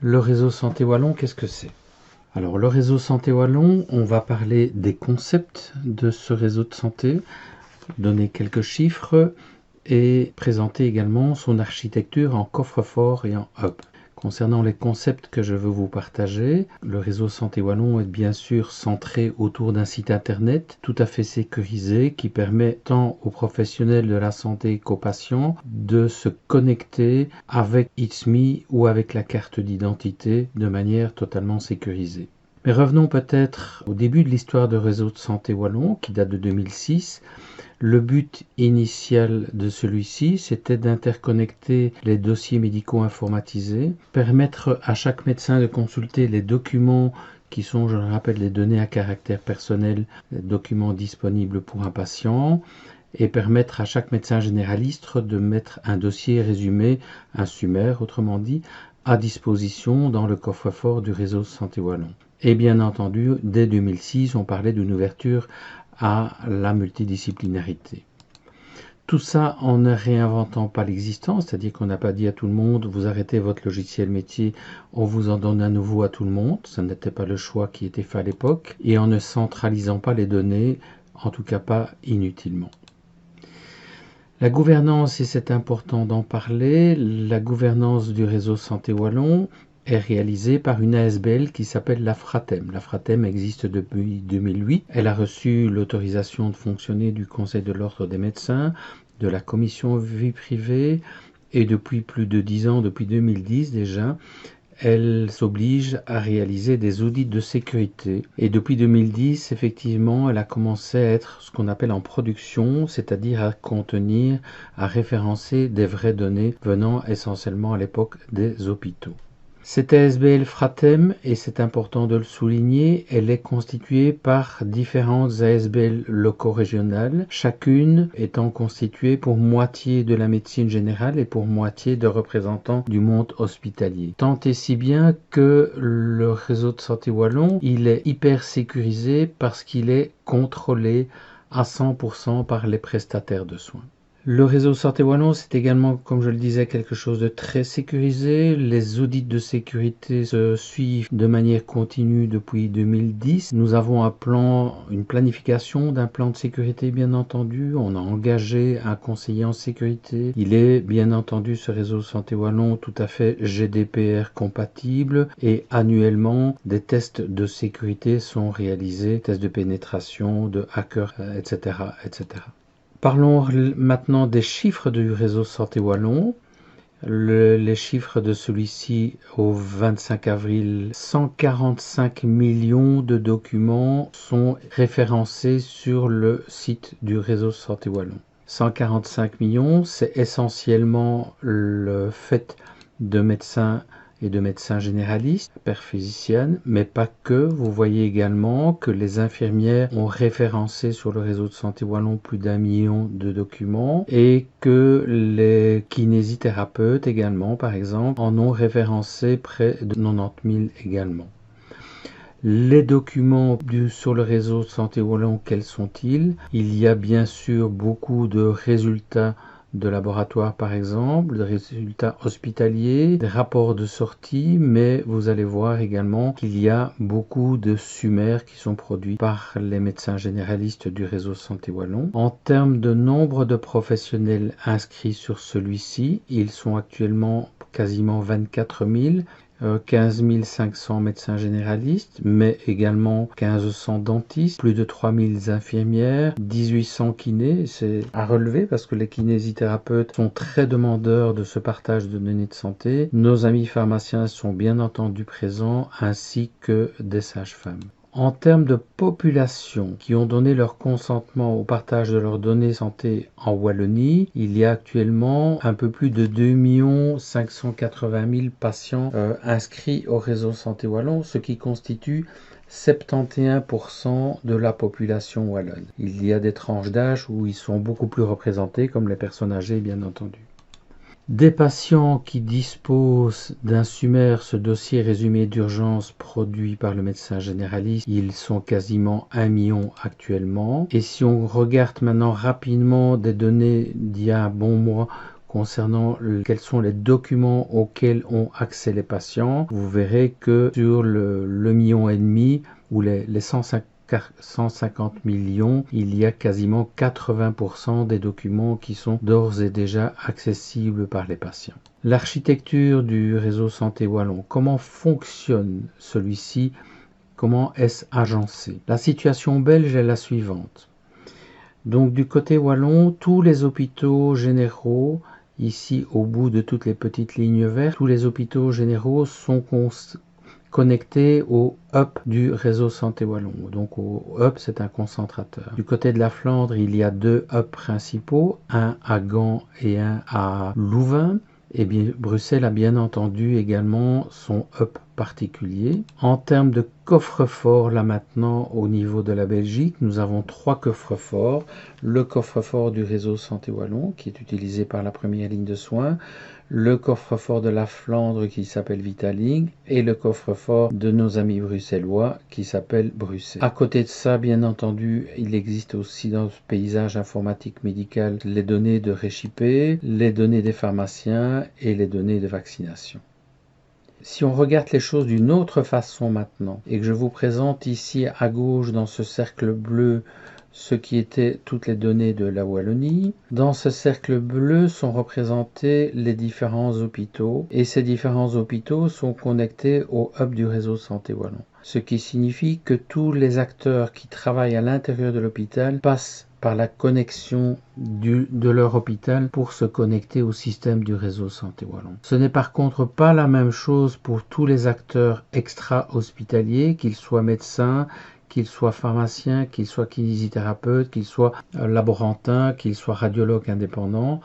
Le réseau Santé Wallon, qu'est-ce que c'est? Alors le réseau Santé Wallon, on va parler des concepts de ce réseau de santé, donner quelques chiffres et présenter également son architecture en coffre-fort et en hub. Concernant les concepts que je veux vous partager, le réseau Santé Wallon est bien sûr centré autour d'un site internet tout à fait sécurisé qui permet tant aux professionnels de la santé qu'aux patients de se connecter avec It's Me ou avec la carte d'identité de manière totalement sécurisée. Mais revenons peut-être au début de l'histoire du réseau de Santé Wallon qui date de 2006. Le but initial de celui-ci, c'était d'interconnecter les dossiers médicaux informatisés, permettre à chaque médecin de consulter les documents qui sont, je le rappelle, les données à caractère personnel, les documents disponibles pour un patient, et permettre à chaque médecin généraliste de mettre un dossier résumé, un SUMER autrement dit, à disposition dans le coffre-fort du réseau Santé Wallon. Et bien entendu, dès 2006, on parlait d'une ouverture à la multidisciplinarité. Tout ça en ne réinventant pas l'existant, c'est-à-dire qu'on n'a pas dit à tout le monde vous arrêtez votre logiciel métier, on vous en donne un nouveau à tout le monde, ce n'était pas le choix qui était fait à l'époque, et en ne centralisant pas les données, en tout cas pas inutilement. La gouvernance, et c'est important d'en parler, la gouvernance du réseau Santé Wallon est réalisée par une ASBL qui s'appelle la Fratem. La Fratem existe depuis 2008. Elle a reçu l'autorisation de fonctionner du Conseil de l'Ordre des médecins, de la Commission vie privée, et depuis plus de 10 ans, depuis 2010 déjà, elle s'oblige à réaliser des audits de sécurité. Et depuis 2010, effectivement, elle a commencé à être ce qu'on appelle en production, c'est-à-dire à contenir, à référencer des vraies données venant essentiellement à l'époque des hôpitaux. Cette ASBL Fratem, et c'est important de le souligner, elle est constituée par différentes ASBL locaux-régionales, chacune étant constituée pour moitié de la médecine générale et pour moitié de représentants du monde hospitalier. Tant et si bien que le réseau de santé wallon, il est hyper sécurisé parce qu'il est contrôlé à 100% par les prestataires de soins. Le réseau Santé Wallon, c'est également, comme je le disais, quelque chose de très sécurisé. Les audits de sécurité se suivent de manière continue depuis 2010. Nous avons une planification d'un plan de sécurité, bien entendu. On a engagé un conseiller en sécurité. Il est, bien entendu, ce réseau Santé Wallon tout à fait GDPR compatible et annuellement, des tests de sécurité sont réalisés, tests de pénétration, de hackers, etc., etc. Parlons maintenant des chiffres du réseau Santé Wallon. Les chiffres de celui-ci au 25 avril, 145 millions de documents sont référencés sur le site du réseau Santé Wallon. 145 millions, c'est essentiellement le fait de médecins et de médecins généralistes, perphysiciennes, mais pas que. Vous voyez également que les infirmières ont référencé sur le réseau de Santé Wallon plus d'1 million de documents et que les kinésithérapeutes également, par exemple, en ont référencé près de 90 000 également. Les documents sur le réseau de Santé Wallon, quels sont-ils? Il y a bien sûr beaucoup de résultats de laboratoire par exemple, des résultats hospitaliers, des rapports de sortie, mais vous allez voir également qu'il y a beaucoup de SUMER qui sont produits par les médecins généralistes du réseau Santé Wallon. En termes de nombre de professionnels inscrits sur celui-ci, ils sont actuellement quasiment 24 000. 15 500 médecins généralistes, mais également 1500 dentistes, plus de 3000 infirmières, 1800 kinés. C'est à relever parce que les kinésithérapeutes sont très demandeurs de ce partage de données de santé. Nos amis pharmaciens sont bien entendu présents, ainsi que des sages-femmes. En termes de population qui ont donné leur consentement au partage de leurs données santé en Wallonie, il y a actuellement un peu plus de 2 580 000 patients inscrits au réseau Santé Wallon, ce qui constitue 71% de la population wallonne. Il y a des tranches d'âge où ils sont beaucoup plus représentés, comme les personnes âgées bien entendu. Des patients qui disposent d'un SUMER, ce dossier résumé d'urgence produit par le médecin généraliste, ils sont quasiment 1 million actuellement. Et si on regarde maintenant rapidement des données d'il y a un bon mois concernant quels sont les documents auxquels ont accès les patients, vous verrez que sur le 1,5 million ou les 150 millions, il y a quasiment 80% des documents qui sont d'ores et déjà accessibles par les patients. L'architecture du réseau Santé Wallon, comment fonctionne celui-ci? Comment est-ce agencé? La situation belge est la suivante. Donc du côté wallon, tous les hôpitaux généraux, ici au bout de toutes les petites lignes vertes, tous les hôpitaux généraux sont connectés au hub du réseau Santé Wallon. Donc au hub, c'est un concentrateur. Du côté de la Flandre, il y a 2 hubs principaux, un à Gand et un à Louvain. Et bien, Bruxelles a bien entendu également son hub particulier. En termes de coffre-fort, là maintenant, au niveau de la Belgique, nous avons 3 coffres-forts. Le coffre-fort du réseau Santé Wallon, qui est utilisé par la première ligne de soins, le coffre-fort de la Flandre qui s'appelle Vitaling et le coffre-fort de nos amis bruxellois qui s'appelle Bruxelles. À côté de ça, bien entendu, il existe aussi dans ce paysage informatique médical les données de Réchipé, les données des pharmaciens et les données de vaccination. Si on regarde les choses d'une autre façon maintenant et que je vous présente ici à gauche dans ce cercle bleu ce qui étaient toutes les données de la Wallonie. Dans ce cercle bleu sont représentés les différents hôpitaux et ces différents hôpitaux sont connectés au hub du réseau Santé Wallon. Ce qui signifie que tous les acteurs qui travaillent à l'intérieur de l'hôpital passent par la connexion de leur hôpital pour se connecter au système du réseau Santé Wallon. Ce n'est par contre pas la même chose pour tous les acteurs extra-hospitaliers, qu'ils soient médecins, qu'ils soient pharmaciens, qu'ils soient kinésithérapeutes, qu'ils soient laborantins, qu'ils soient radiologues indépendants.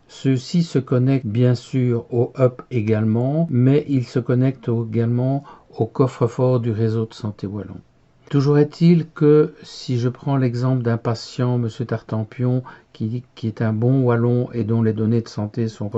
Ceux-ci se connectent bien sûr au hub également, mais ils se connectent également au coffre-fort du réseau de Santé Wallon. Toujours est-il que si je prends l'exemple d'un patient, M. Tartampion, qui est un bon Wallon et dont les données de santé sont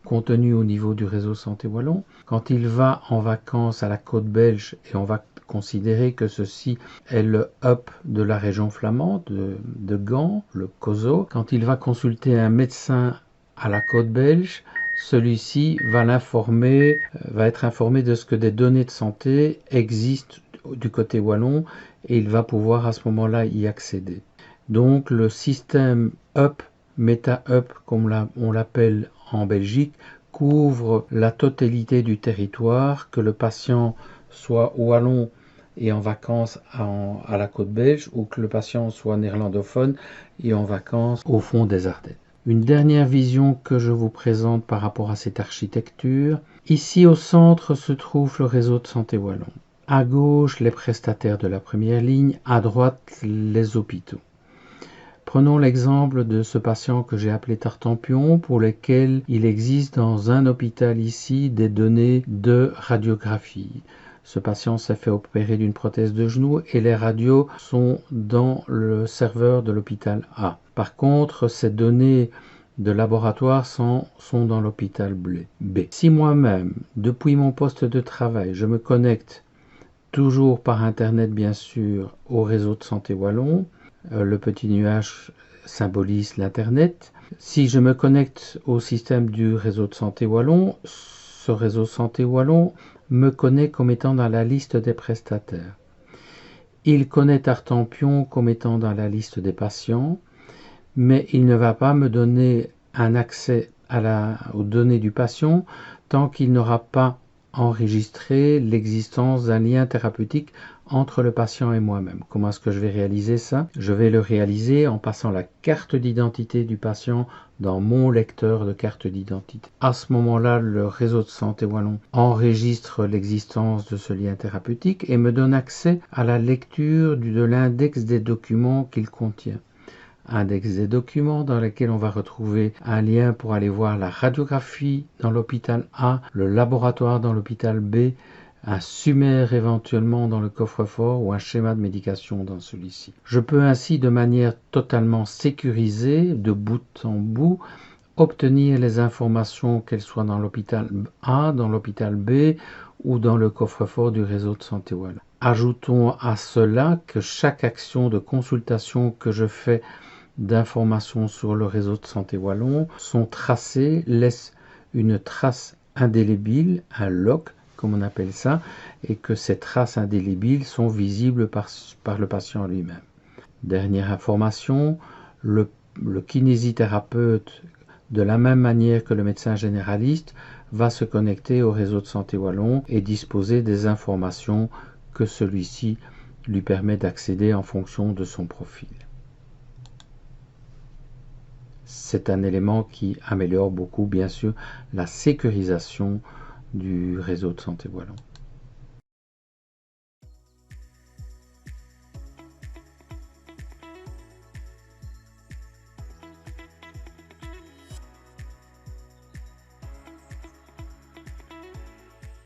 contenues au niveau du réseau Santé Wallon, quand il va en vacances à la côte belge, et on va considérer que ceci est le hub de la région flamande, de Gand, le COSO, quand il va consulter un médecin à la côte belge, celui-ci va être informé de ce que des données de santé existent du côté wallon et il va pouvoir à ce moment-là y accéder. Donc le système HUP, Meta-HUP comme on l'appelle en Belgique, couvre la totalité du territoire, que le patient soit wallon et en vacances à la côte belge ou que le patient soit néerlandophone et en vacances au fond des Ardennes. Une dernière vision que je vous présente par rapport à cette architecture. Ici au centre se trouve le réseau de Santé Wallon. À gauche, les prestataires de la première ligne, à droite, les hôpitaux. Prenons l'exemple de ce patient que j'ai appelé Tartampion, pour lequel il existe dans un hôpital ici des données de radiographie. Ce patient s'est fait opérer d'une prothèse de genou et les radios sont dans le serveur de l'hôpital A. Par contre, ces données de laboratoire sont dans l'hôpital B. Si moi-même, depuis mon poste de travail, je me connecte toujours par Internet bien sûr au réseau de Santé Wallon, le petit nuage symbolise l'Internet. Si je me connecte au système du réseau de Santé Wallon, ce réseau Santé Wallon me connaît comme étant dans la liste des prestataires. Il connaît Tartampion comme étant dans la liste des patients, mais il ne va pas me donner un accès aux données du patient tant qu'il n'aura pas enregistrer l'existence d'un lien thérapeutique entre le patient et moi-même. Comment est-ce que je vais réaliser ça? Je vais le réaliser en passant la carte d'identité du patient dans mon lecteur de carte d'identité. À ce moment-là, le réseau de Santé Wallon enregistre l'existence de ce lien thérapeutique et me donne accès à la lecture de l'index des documents qu'il contient. Index des documents dans lequel on va retrouver un lien pour aller voir la radiographie dans l'hôpital A, le laboratoire dans l'hôpital B, un sommaire éventuellement dans le coffre-fort ou un schéma de médication dans celui-ci. Je peux ainsi de manière totalement sécurisée, de bout en bout, obtenir les informations qu'elles soient dans l'hôpital A, dans l'hôpital B ou dans le coffre-fort du réseau de Santé Wallon. Ajoutons à cela que chaque action de consultation que je fais d'informations sur le réseau de santé wallon sont tracées, laissent une trace indélébile, un lock comme on appelle ça, et que ces traces indélébiles sont visibles par le patient lui-même. Dernière information, le kinésithérapeute, de la même manière que le médecin généraliste, va se connecter au réseau de santé wallon et disposer des informations que celui-ci lui permet d'accéder en fonction de son profil. C'est un élément qui améliore beaucoup, bien sûr, la sécurisation du réseau de santé wallon.